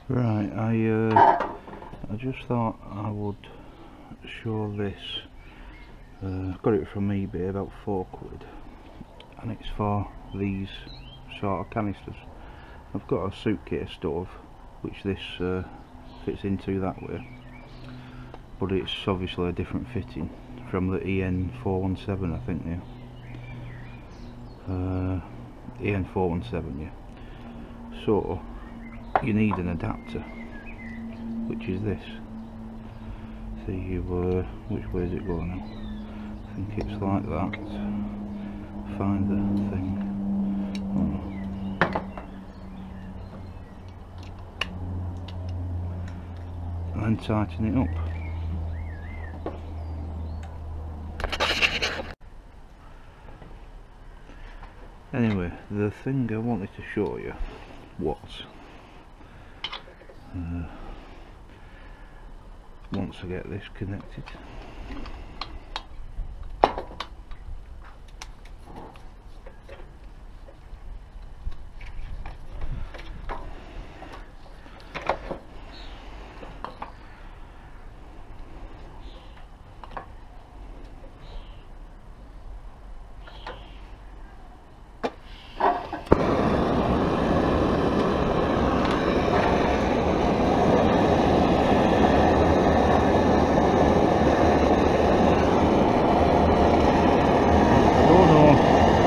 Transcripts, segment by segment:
Right, I just thought I would show this. Got it from eBay, about £4, and it's for these sort of canisters. I've got a suitcase stove which this fits into that way, but it's obviously a different fitting from the EN417, I think. EN417, yeah. So you need an adapter, which is this. See which way does it go now? I think it's like that. Find the thing. Oh. And then tighten it up. Anyway, the thing I wanted to show you was, once I get this connected,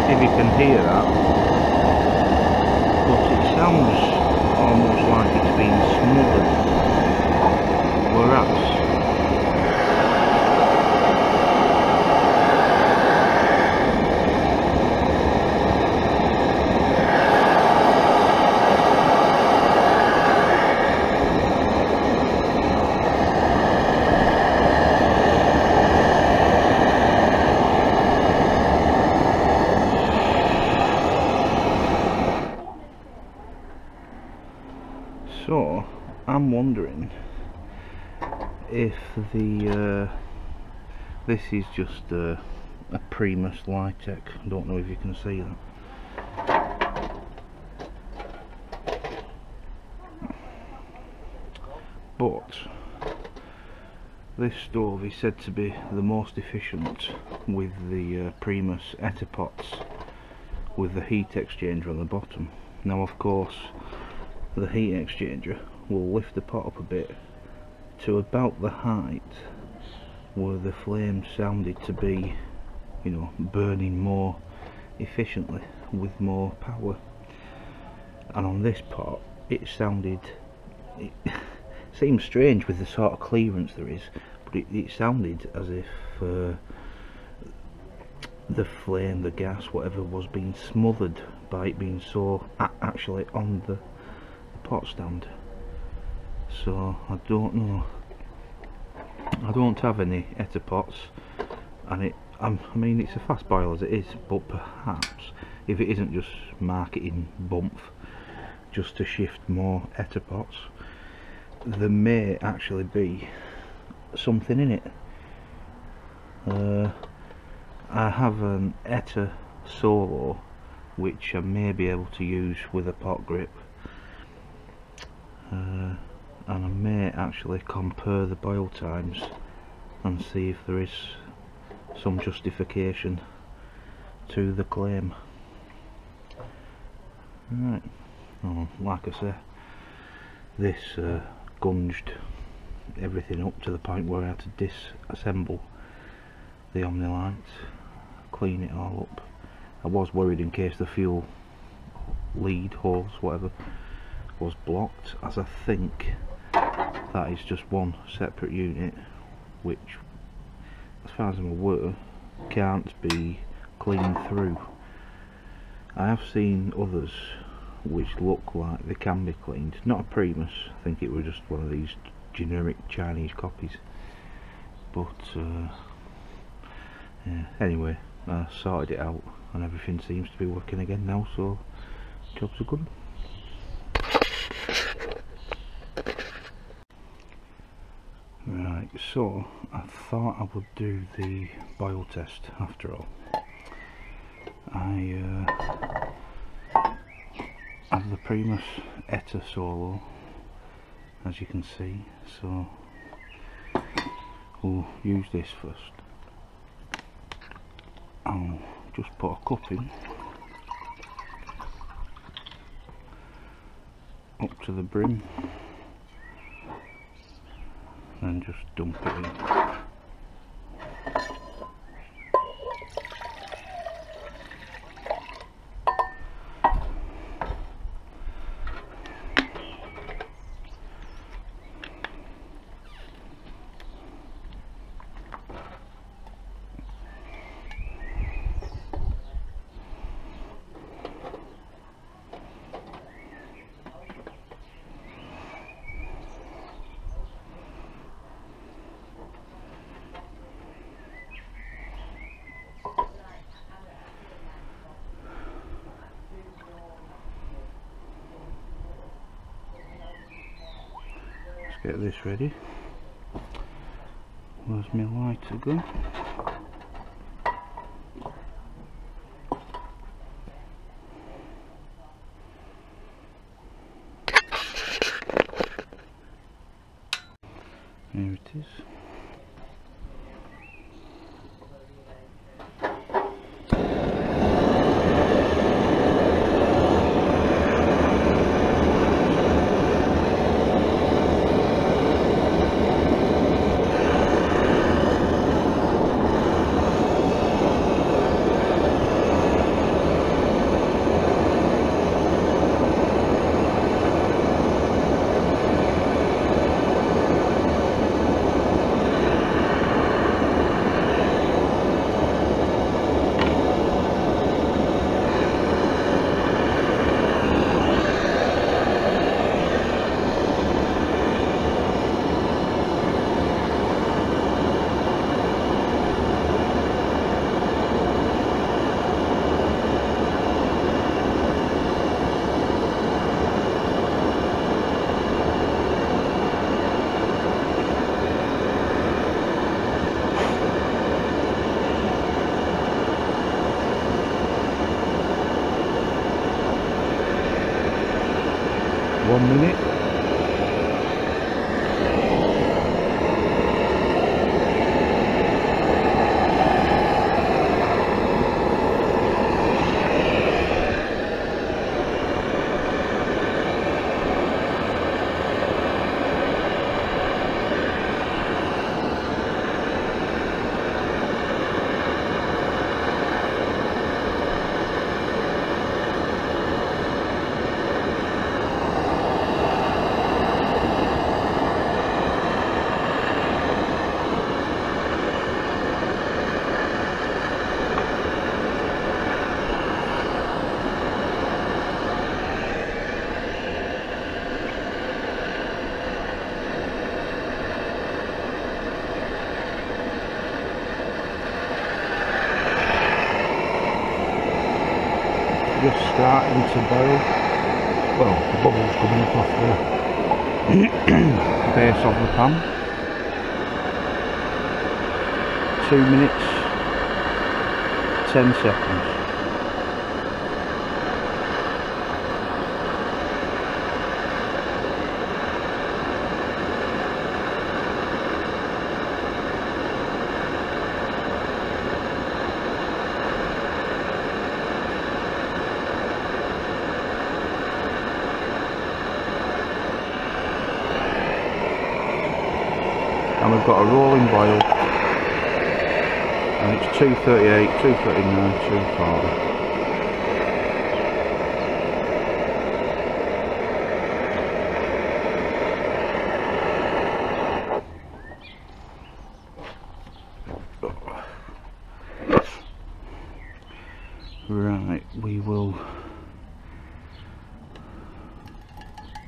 if you can hear that, but it sounds almost like it's been smothered, whereas so I'm wondering if the this is just a Primus litech. I don't know if you can see that, but this stove is said to be the most efficient with the Primus etterpots with the heat exchanger on the bottom. Now of course the heat exchanger will lift the pot up a bit to about the height where the flame sounded to be, you know, burning more efficiently with more power, and on this pot it sounded, it seems strange with the sort of clearance there is, but it sounded as if the flame, the gas, whatever, was being smothered by it being so actually on the pot stand. So I don't know, I don't have any etterpots, and I mean it's a fast boil as it is, but perhaps if it isn't just marketing bump just to shift more etterpots, there may actually be something in it. I have an Etter Solo which I may be able to use with a pot grip, and I may actually compare the boil times and see if there is some justification to the claim. Right, oh, like I say, this gunged everything up to the point where I had to disassemble the Omnilite, clean it all up. I was worried in case the fuel lead, hose, whatever, was blocked, as I think that is just one separate unit which, as far as I'm aware, can't be cleaned through. I have seen others which look like they can be cleaned, not a Primus, I think it was just one of these generic Chinese copies, but yeah, anyway, I sorted it out and everything seems to be working again now, so jobs are good. Right, so I thought I would do the boil test after all. I have the Primus Etter Solo as you can see, so we'll use this first. I'll just put a cup in up to the brim and just dump it in. Get this ready. Where's my lighter go? Here it is. One minute. Just starting to boil. Well, the bubbles coming up off the base of the pan. 2 minutes, 10 seconds. And we've got a rolling boil, and it's 238, 239, 240. Right, we will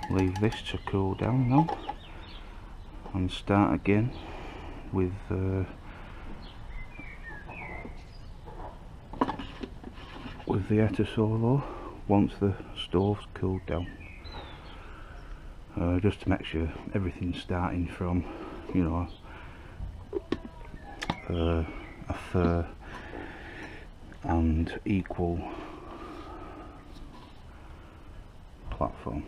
leave this to cool down now and start again with the Etasolo once the stove's cooled down, just to make sure everything's starting from, you know, a fair and equal platform.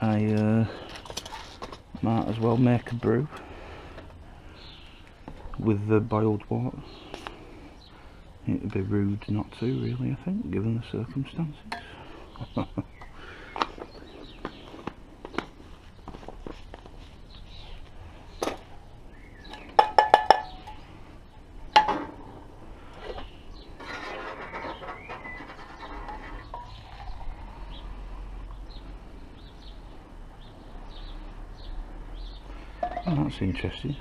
I might as well make a brew with the boiled water. It would be rude not to, really, I think, given the circumstances. Oh, that's interesting.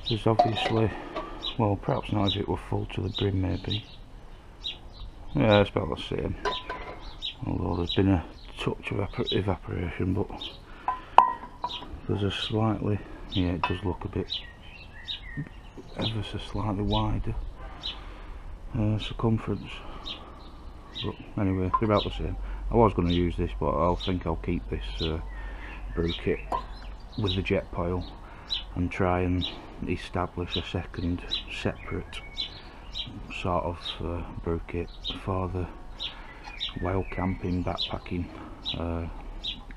There's obviously, well, perhaps not if it were full to the brim, maybe. Yeah, it's about the same. Although there's been a touch of evaporation, but there's a slightly, yeah, it does look a bit ever so slightly wider circumference. But anyway, they're about the same. I was going to use this, but I think I'll keep this brew kit with the jet pile and try and establish a second separate sort of brew kit for the wild camping backpacking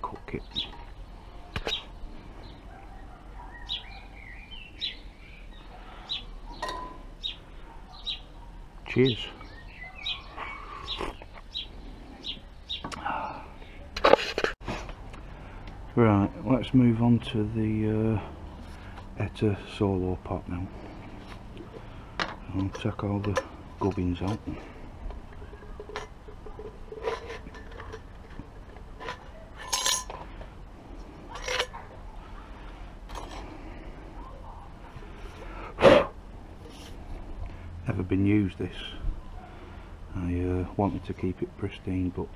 cook kit. Cheers. Right, let's move on to the Etta solo pot now. I'll take all the gubbins out. Never been used this. I wanted to keep it pristine, but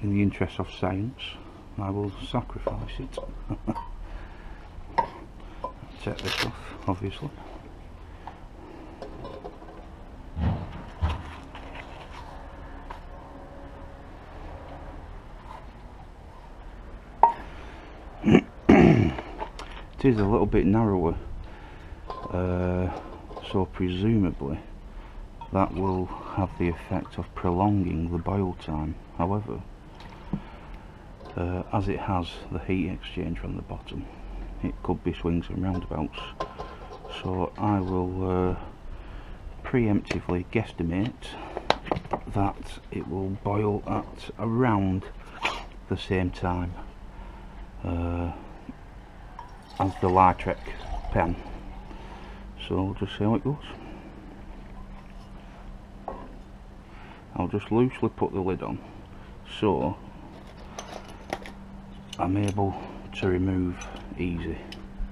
in the interest of science I will sacrifice it. Take this off, obviously. It is a little bit narrower, so presumably that will have the effect of prolonging the boil time. However, as it has the heat exchange from the bottom, it could be swings and roundabouts, so I will preemptively guesstimate that it will boil at around the same time as the litech pen. So we'll just see how it goes. I'll just loosely put the lid on so I'm able to remove easy.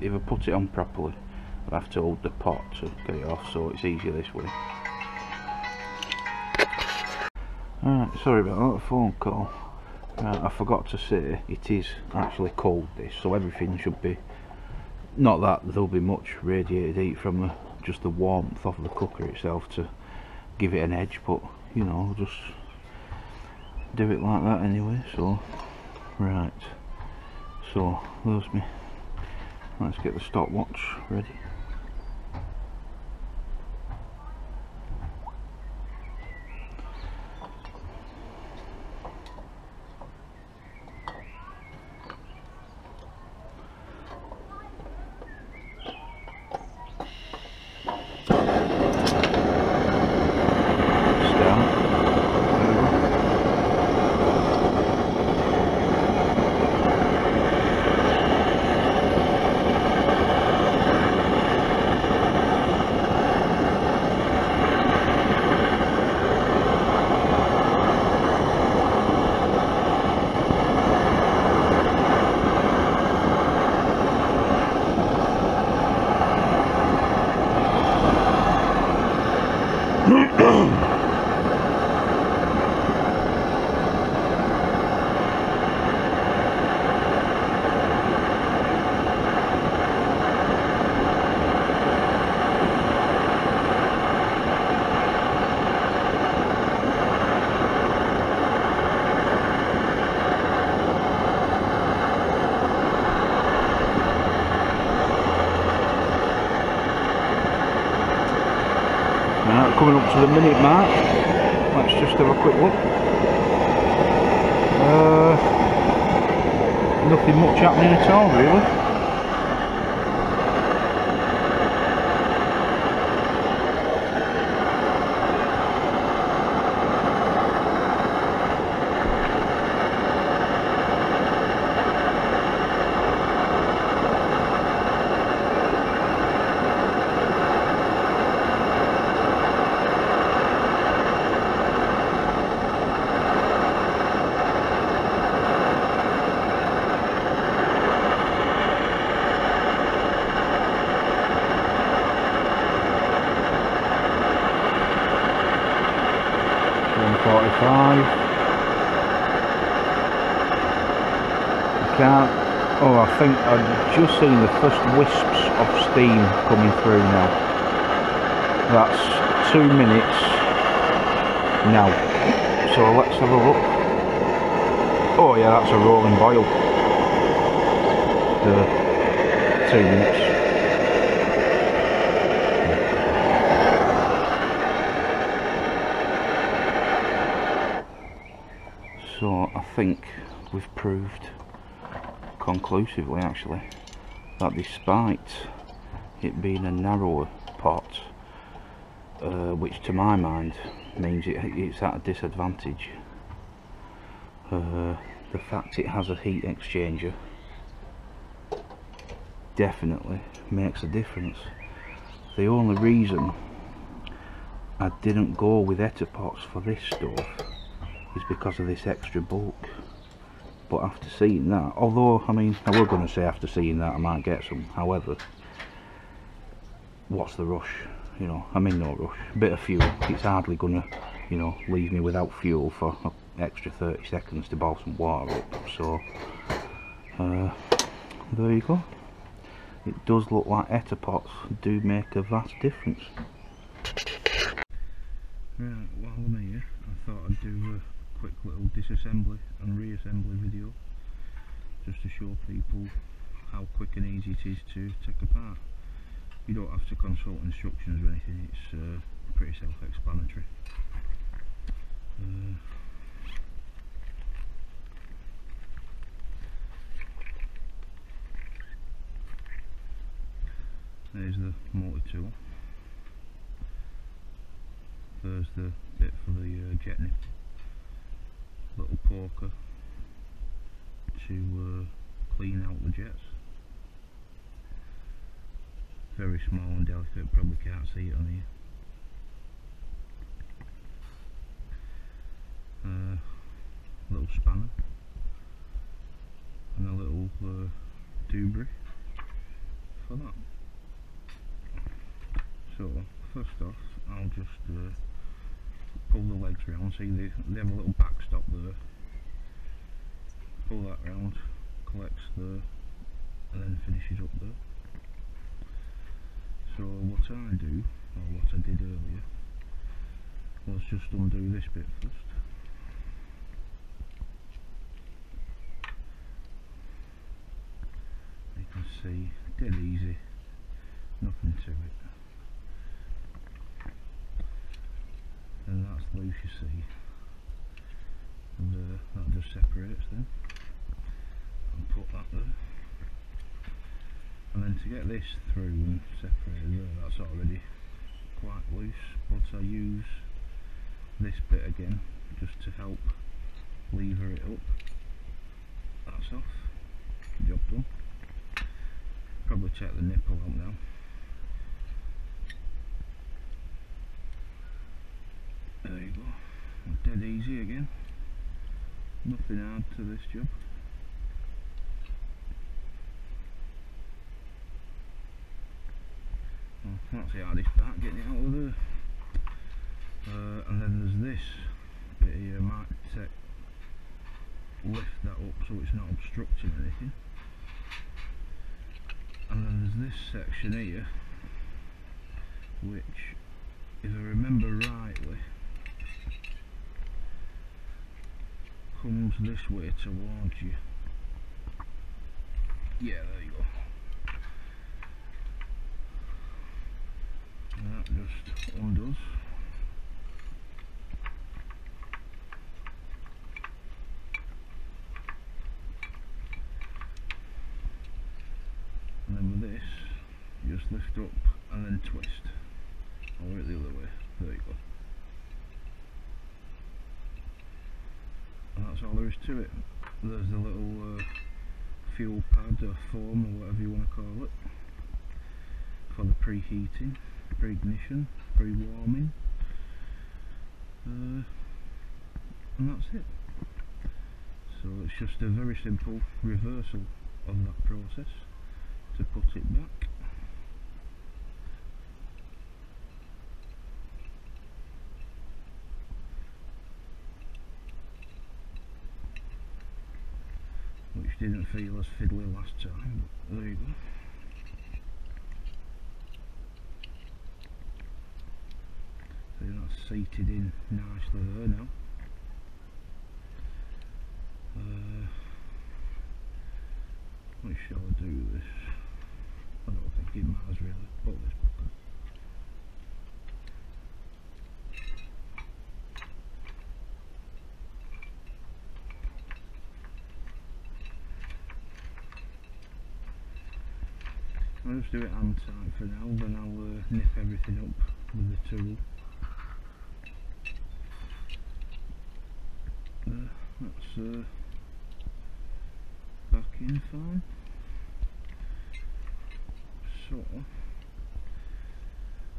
If I put it on properly, I have to hold the pot to get it off, so it's easier this way. Alright, sorry about that, a phone call. I forgot to say it is actually cold, this, so everything should be, not that there'll be much radiated heat from just the warmth of the cooker itself to give it an edge, but you know, just do it like that anyway. So right, so there's me. Let's get the stopwatch ready. Coming up to the minute mark, let's just have a quick look. nothing much happening at all really. Oh, I think I've just seen the first wisps of steam coming through now. That's 2 minutes now. So let's have a look. Oh yeah, that's a rolling boil. The 2 minutes. So I think we've proved conclusively actually that despite it being a narrower pot, which to my mind means it's at a disadvantage, the fact it has a heat exchanger definitely makes a difference. The only reason I didn't go with etterpots for this stuff is because of this extra bulk. But after seeing that, although I mean I was going to say after seeing that I might get some, however, what's the rush? You know, I'm in no rush. A bit of fuel, it's hardly going to, you know, leave me without fuel for an extra 30 seconds to boil some water up. So there you go. It does look like etterpots do make a vast difference. Right, while I'm here, I thought I'd do a quick little disassembly and reassembly video just to show people how quick and easy it is to take apart. You don't have to consult instructions or anything, it's pretty self-explanatory. There's the multi-tool. There's the bit for the jet nipple. Little poker to clean out the jets. Very small and delicate, probably can't see it on here. Little spanner and a little doobrey for that. So first off, I'll just pull the legs round. See they have a little backstop there. Pull that round, collects there, and then finishes up there. So what I do, or what I did earlier, was just undo this bit first. You can see, dead easy, nothing to it. And that's loose, you see, and that just separates then, and put that there. And then to get this through and separated there, that's already quite loose, but I use this bit again just to help lever it up. That's off, job done. Probably check the nipple out now. There you go, dead easy again, nothing hard to this job. Well, that's the hardest part, getting it out of there. And then there's this bit here, I might lift that up so it's not obstructing anything. And then there's this section here, which, if I remember rightly, comes this way towards you. Yeah, there you go. And that just undoes. just lift up and then twist, or it the other way. There you go. And that's all there is to it. There's the little fuel pad or foam or whatever you want to call it for the preheating, pre-ignition, pre-warming, and that's it. So it's just a very simple reversal of that process to put it back. Which didn't feel as fiddly last time, but there you go. So that's seated in nicely there now. What shall I do with this? I don't think it matters really. Put this back on. I'll just do it hand tight for now, then I'll nip everything up with the tool. That's back in fine. So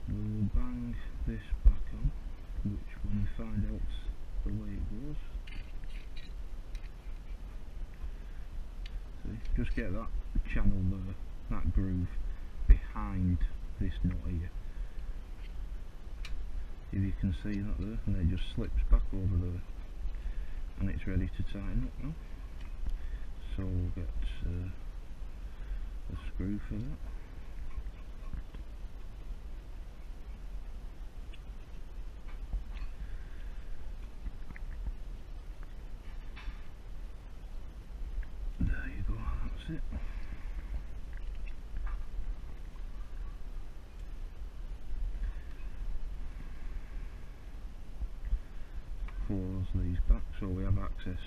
we'll bang this back on, which when we find out the way it goes. See, just get that channel there, that groove behind this nut here. If you can see that there, and it just slips back over there, and it's ready to tighten up now. So we'll get a screw for that. There you go, that's it. Close these back so we have access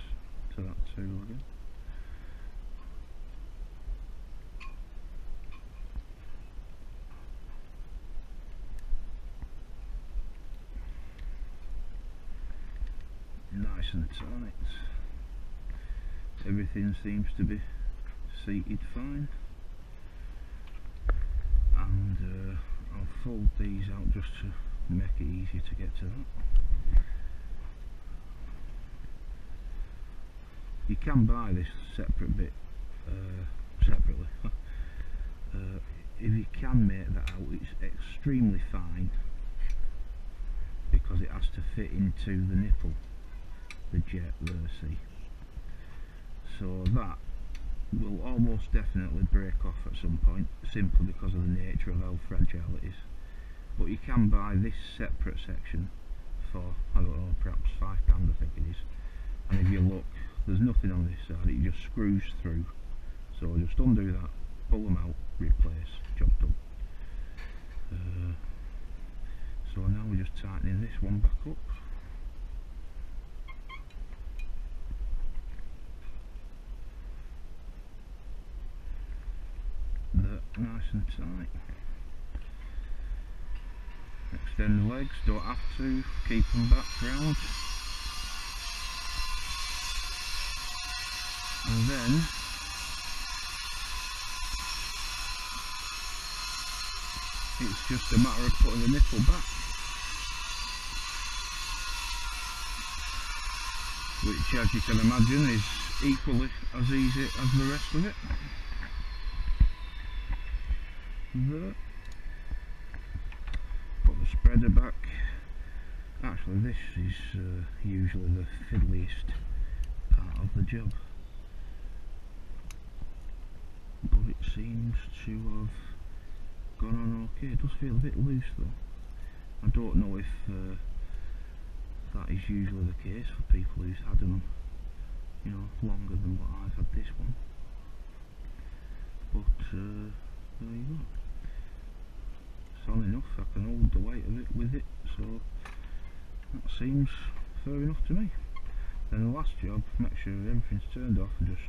to that tool again. Nice and tight. Everything seems to be seated fine, and I'll fold these out just to make it easier to get to that. You can buy this separate bit separately. If you can make that out, it's extremely fine because it has to fit into the nipple, the jet there, see. So that will almost definitely break off at some point, simply because of the nature of how fragile it is. But you can buy this separate section for, I don't know, perhaps £5 I think it is. And if you look, there's nothing on this side, it just screws through. So just undo that, pull them out, replace, job done. So now we're just tightening this one back up. There, nice and tight. Extend the legs, don't have to, keep them back round. And then it's just a matter of putting the nipple back, which, as you can imagine, is equally as easy as the rest of it. There. Put the spreader back. Actually, this is usually the fiddliest part of the job, but it seems to have gone on okay. It does feel a bit loose though. I don't know if that is usually the case for people who's had them, you know, longer than what I've had this one. But there you go. Solid enough, I can hold the weight of it with it, so that seems fair enough to me. Then the last job, make sure everything's turned off and just